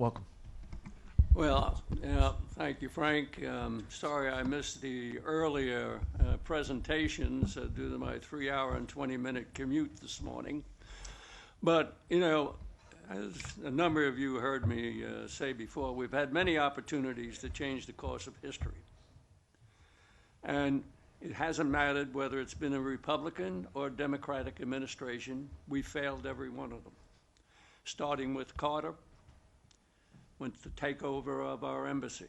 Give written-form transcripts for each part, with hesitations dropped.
Welcome. Well, thank you, Frank. Sorry I missed the earlier presentations due to my 3-hour and 20-minute commute this morning. But, you know, as a number of you heard me say before, we've had many opportunities to change the course of history. And it hasn't mattered whether it's been a Republican or Democratic administration. We failed every one of them, starting with Carter, with the takeover of our embassy.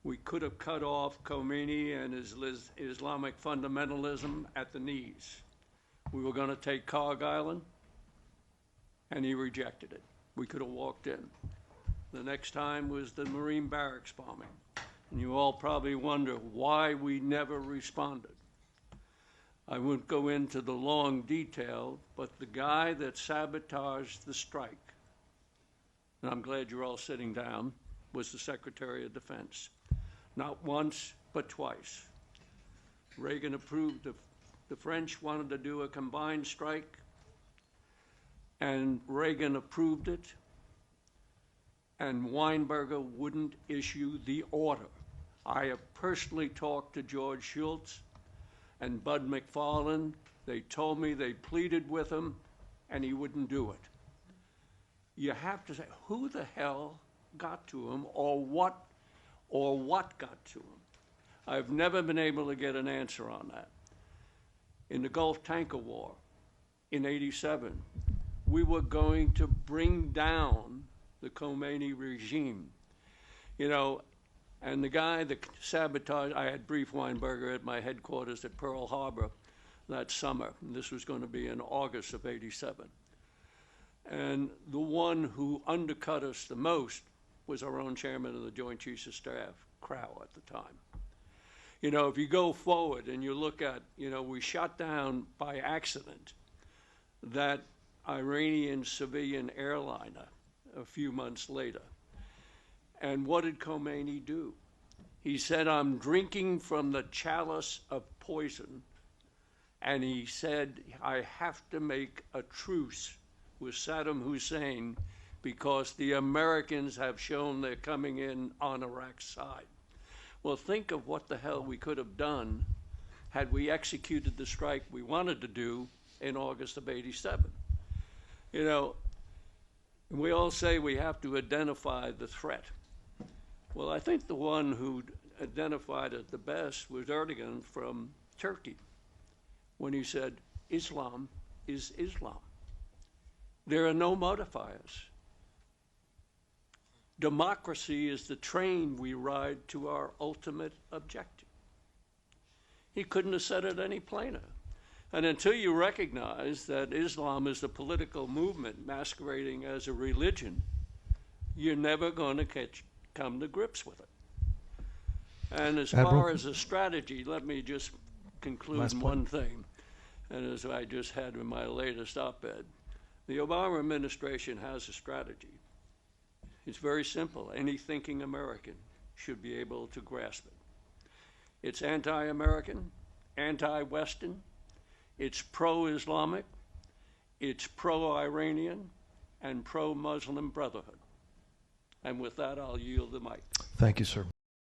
We could have cut off Khomeini and his Islamic fundamentalism at the knees. We were going to take Cargisland, and he rejected it. We could have walked in. The next time was the Marine barracks bombing. And you all probably wonder why we never responded. I won't go into the long detail, but the guy that sabotaged the strike, and I'm glad you're all sitting down, was the Secretary of Defense. Not once, but twice. Reagan approved, the French wanted to do a combined strike, and Reagan approved it, and Weinberger wouldn't issue the order. I have personally talked to George Shultz and Bud McFarlane. They told me they pleaded with him, and he wouldn't do it. You have to say, who the hell got to him, or what got to him? I've never been able to get an answer on that. In the Gulf Tanker War in '87, we were going to bring down the Khomeini regime. You know, and the guy that sabotaged, I had briefed Weinberger at my headquarters at Pearl Harbor that summer, and this was going to be in August of '87. And the one who undercut us the most was our own chairman of the Joint Chiefs of Staff, Crow, at the time. You know, if you go forward and you look at, you know, we shot down by accident that Iranian civilian airliner a few months later. And what did Khomeini do? He said, I'm drinking from the chalice of poison. And he said, I have to make a truce with Saddam Hussein because the Americans have shown they're coming in on Iraq's side. Well, think of what the hell we could have done had we executed the strike we wanted to do in August of '87. You know, we all say we have to identify the threat. Well, I think the one who identified it the best was Erdogan from Turkey, when he said, Islam is Islam. There are no modifiers. Democracy is the train we ride to our ultimate objective. He couldn't have said it any plainer. And until you recognize that Islam is a political movement masquerading as a religion, you're never going to come to grips with it. And as far as a strategy, let me just conclude one thing. And as I just had in my latest op-ed, the Obama administration has a strategy. It's very simple. Any thinking American should be able to grasp it. It's anti-American, anti-Western, it's pro-Islamic, it's pro-Iranian, and pro-Muslim Brotherhood. And with that, I'll yield the mic. Thank you, sir.